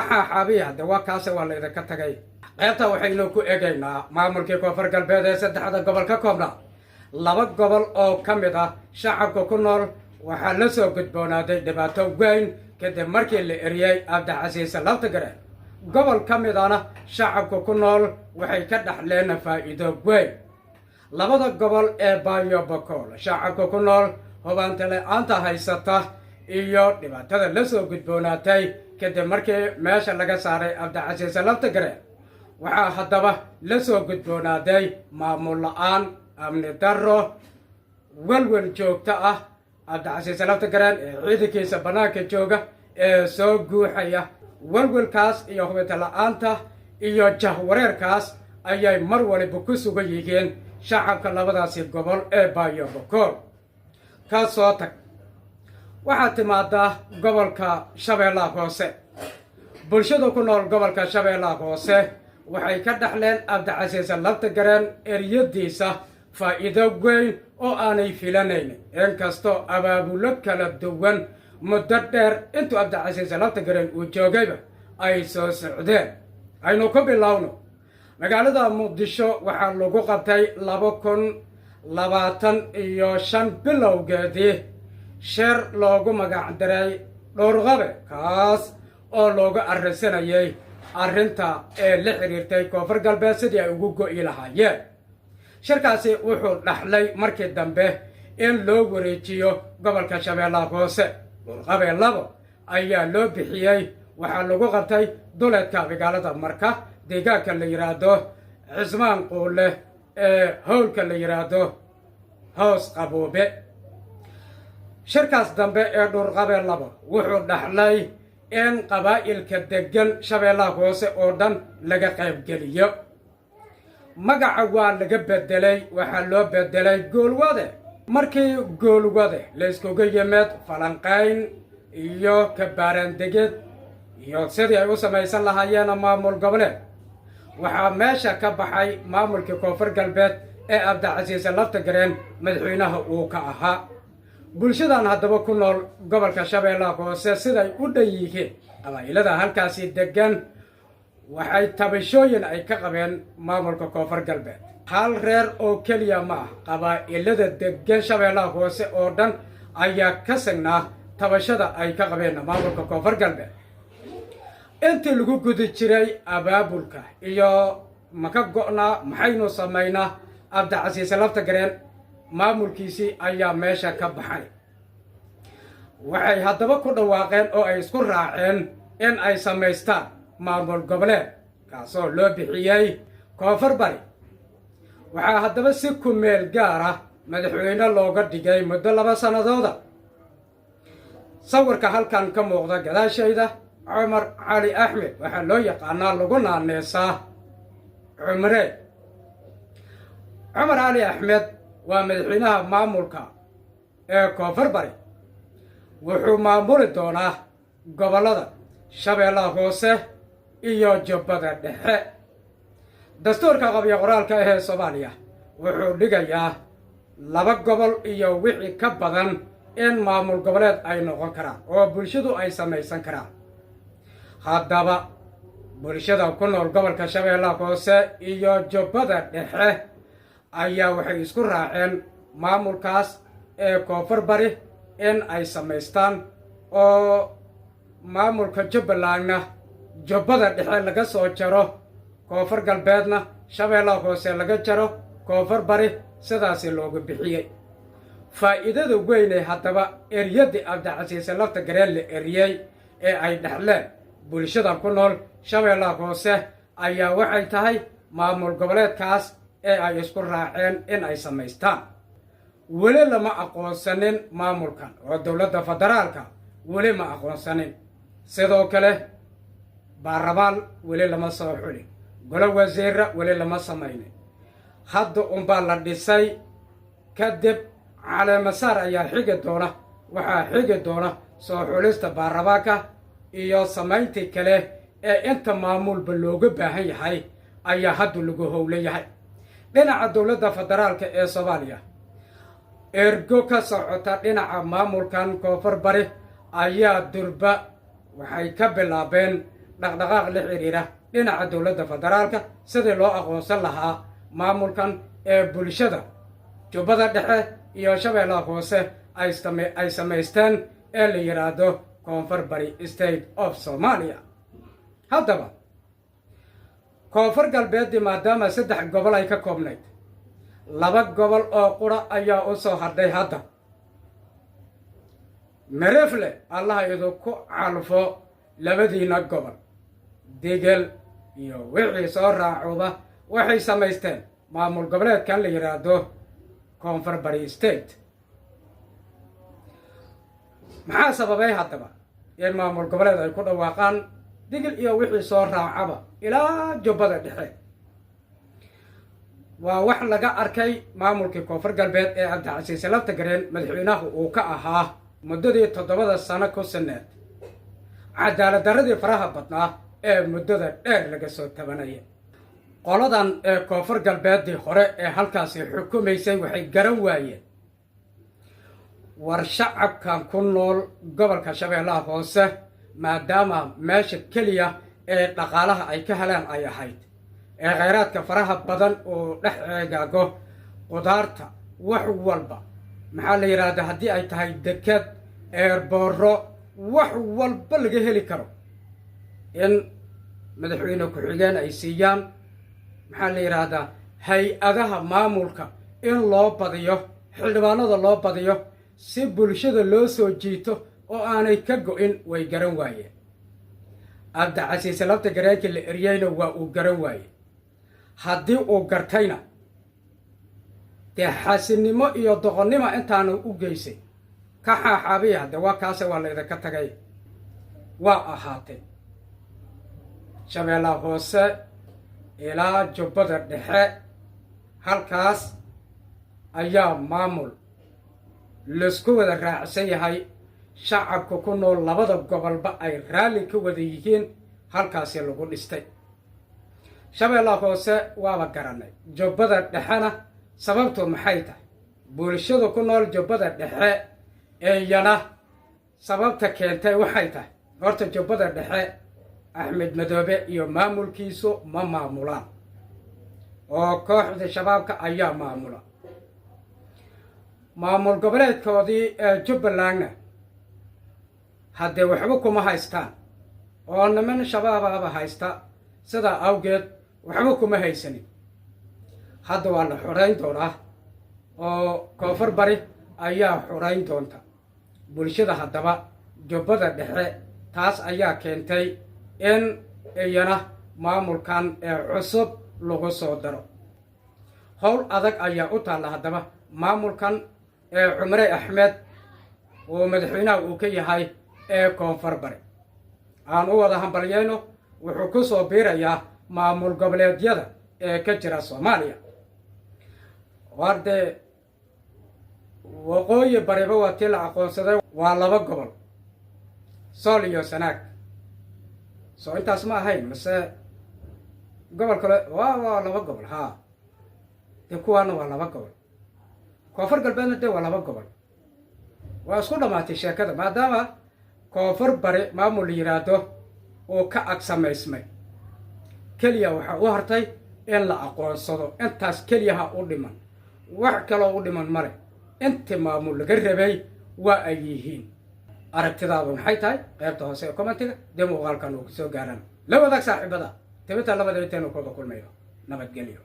xaabiya de waa kaase waa la idinka tagay qaybta waxaynu ku eegaynaa maamulkii koonfur galbeed ee saddexda gobol ka koobna laba gobol oo ka mid ah shacabka ku nool waxaa la soo gudboonaaday dhibaato weyn kadib markii la eriyey cabdicasiis laftagareen gobol ka mid ahna shacabka ku nool waxay ka dhaxleen faa'iido weyn labada gobol ee Bayo Bakool shacabka ku nool hubaanta la'aanta haysata iyo dhibaatada la soo gudboonaatay kadib markii meesha laga saaray cabdicasiis laftagareen waxaa haddaba la soo gudboonaaday maamul la'aan amni darro walwal joogto ah cabdicasiis laftagareen ee ciidankiisa bannaanka jooga ee soo guuxaya walwalkaas iyo hubinta la'aanta iyo jahwareerkaas ayay mar waliba ku sugan yihiin shacabka labadaasi gobol ee Bayo Bakool ka soo tag waxaa timaadaa gobolka Shabeellaha Hoose bulshada ku nool gobolka Shabeellaha Hoose waxay ka dhaxleen cabdicasiis laftagareen eriyadiisa faa'iido weyn oo aanay filanayn inkastoo abaabulo kala duwan muddo dheer intuu cabdicasiis laftagareen uu joogayba ay soo socdeen aynu ku bilowno magaalada Muqdisho waxaa lagu qabtay 2025 bilowgeedii shir loogu magac daray dhowrqabe kaas oo looga arrinsanayay arrinta ee la xiriirtay koonfur galbeed sidii ay ugu go'i lahaayeen shirkaasi wuxuu dhaxlay markii dambe in loo wareejiyo gobolka Shabeellaha Hoose dhowrqabe 2 ayaa loo bixiyey waxaa lagu qabtay duleedka magaalada Marka deegaanka la yiraahdo Cismaan Quule ee howlka la yiraahdo Hoos Qaboobe shirkaas dambe ee dhowrqabe 2 wuxuu dhaxlay in qabaa'ilka degan Shabeellaha Hoose oo dhan laga qayb geliyo magaca waa laga bedelay waxaa loo bedelay Goolwade markii Goolwade la iskugu yimid falanqayn iyo kabaarandeged iyo sidii ay u samaysan lahaayeen maamul goboleed waxaa meesha ka baxay maamulkii koonfur galbeed ee cabdicasiis laftagareen madaxweynaha uu ka ahaa bulshadan haddaba ku nool gobolka Shabeellaha Hoose siday u dhan yihiin qabaa'ilada halkaasi degan waxay tabashooyin ay ka qabeen maamulka koonfur galbeed hal reer oo keliya ma ah qabaa'ilada degan Shabeellaha Hoose oo dhan ayaa ka signaa tabashada ay ka qabeen maamulka koonfur galbeed intii lagu gudi jiray abaabulka iyo maka go'naa maxaynu samaynaa cabdicasiis laftagareen maamulkiisii ayaa meesha ka baxay waxay haddaba ku dhawaaqeen oo ay isku raaceen in ay samaystaan maamul goboleed kaasoo loo bixiyey koonfur bari waxaa haddaba si ku meel gaar ah madaxweyne looga dhigay muddo 2 sannadooda sawirka halkan ka muuqda gadaashayda Cumar Cali Axmed waxaa loo yaqaanaa lagu naaneesaa Cumre Cumar Cali Axmed waa madaxweynaha maamulka ee koonfur bari wuxuu maamuli doonaa gobolada Shabeellaha Hoose iyo Jubbada Dhexe dastuurka qabyo qoraalka ee Soomaaliya wuxuu dhigayaa 2 gobol iyo wixii ka badan in maamul goboleed ay noqon karaan oo bulshadu ay samaysan karaan haddaba bulshada ku nool gobolka Shabeellaha Hoose iyo Jubbada Dhexe ayaa waxay isku raaceen maamulkaas ee koonfur bari in ay samaystaan oo maamulka Jubbalandna Jubbada Dhexe laga soo jaro koonfur galbeedna Shabeellaha Hoose laga jaro koonfur bari sidaasi loogu bixiyey faa'iidada weyn ee haddaba eriyadii cabdicasiis laftagareen la eriyey ee ay dhaxleen bulshada ku nool Shabeellaha Hoose ayaa waxay tahay maamul goboleedkaas ee ay isku raaceen in ay samaystaan weli lama aqoonsanin maamulkan oo dowladda federaalka weli ma aqoonsanin sidoo kale baarlamaan weli lama soo xulin golo wasiirra weli lama samaynin hadda unbaa la dhisay kadib caleemasaar ayaa xigi doona waxaa xigi doona soo xulista baarlamaanka iyo samayntii kale ee inta maamulba looga baahan yahay ayaa hadda lagu howlan yahay dhinaca dowladda federaalka ee Soomaaliya ergo ka socota dhinaca maamulkan koonfur bari ayaa durba waxay ka bilaabeen dhaqdhaqaaq la xiriira dhinaca dowladda federaalka sidii loo aqoonsan lahaa maamulkan ee bulshada jubbada dhexe iyo shabeellaha hoose ay samaysteen ee la yidhaahdo koonfur bari state of Somalia. haddaba koonfur galbeeddii maadaama 3 gobol ay ka koobnayd 2 gobol oo qura ayaa u soo hadhay hadda merefle allaha idinku calfo labadiina gobol digel iyo wixii soo raacuba waxay samaysteen maamul goboleedkan la yidhaahdo koonfur bari state. maxaa sababay haddaba in maamul goboleed ay ku dhawaaqaan digil iyo wixii soo raacaba ilaa jubbada dhexe? waa wax laga arkay maamulkii koonfur galbeed ee cabdicasiis laftagareen madaxweynaha uu ka ahaa muddadii 7 sano ku saneed cadaalad darradii faraha badnaa ee muddada dheer laga soo tabanaya. qoladan ee koonfur galbeeddii hore ee halkaasi xukumaysay waxay garan waayeen war shacabkan ku nool gobolka shabeellaha hoose maadaama meesha keliya ee dhaqaalaha ay ka helaan ay ahayd ee khayraadka faraha badan uu dhex eegaago qudaarta wax walba maxaa la yidhaahdaa haddii ay tahay deked eerbooro wax walba laga heli karo in madaxweyne ku-xigeen ay siiyaan maxaa la yidhaahdaa hay-adaha maamulka in loo badiyo xildhibaanada loo badiyo si bulshada loo soo jiito oo aanay ka go-in way garan waayeen. cabdicasiis laftagareenkii la eryeyna waa uu garan waaye. haddii uu gartayna dee xaasinimo iyo doqonnimo intaanu u geysay ka xaaxaabiya de waa kaase waa laydinka tagay. waa ahaatay shabeellaha hoose ilaa jubbada dhexe halkaas ayaa maamul laisku wada raacsan yahay shacabka ku nool 2 gobolba ay raalli ka wada yihiin halkaasi lagu dhistay. shabeellaha hoose waaba garanay jubbada dhexena sababtu maxay tahay bulshada ku nool jubbada dhexe iyana sababta keentay waxay tahay horta jubbada dhexe axmed madoobe iyo maamulkiisu ma maamulaan oo kooxda shabaabka ayaa maamula. maamul goboleedkoodii ee jubbalandna haddee waxba kuma haystaan oo niman shabaababa haysta sidaa awgeed waxba kuma haysanin. hadda waa la xorayn doonaa oo koonfur bari ayaa xorayn doonta bulshada. haddaba jubbada dhexe taas ayaa keentay in iyana maamulkan ee cusub lagu soo daro. howl adag ayaa u taalla haddaba maamulkan ee cumre axmed oo madaxweynaha uu ka yahay ee koonfur bari. aan u wada hambalyeyno wuxuu ku soo biirayaa maamul goboleedyada ee ka jira Soomaaliya. wardee waqooyi bariba waa tii la aqoonsaday waa 2 gobol sool iyo sanaag. soo intaas ma ahayn mase gobol kale waa 2 gobol haa dee kuwaana waa 2 gobol. koonfur galbeedna dee waa 2 gobol. waa isku dhammaatay sheekada maadaama koonfur bari maamul la yidhaahdo oo ka ag samaysmay. keliya waxaa u hartay in la aqoonsado intaas keliyaha u dhiman wax kaloo u dhiman male. intii maamul laga rabay waa ay yihiin. aragtidaadu maxay tahay qaybta hoose ee commentiga dee muuqaalkan uu soo gaaraan la wadaag saaxiibada tibita labada intaanu kooda kulmayo. nabadgelyo.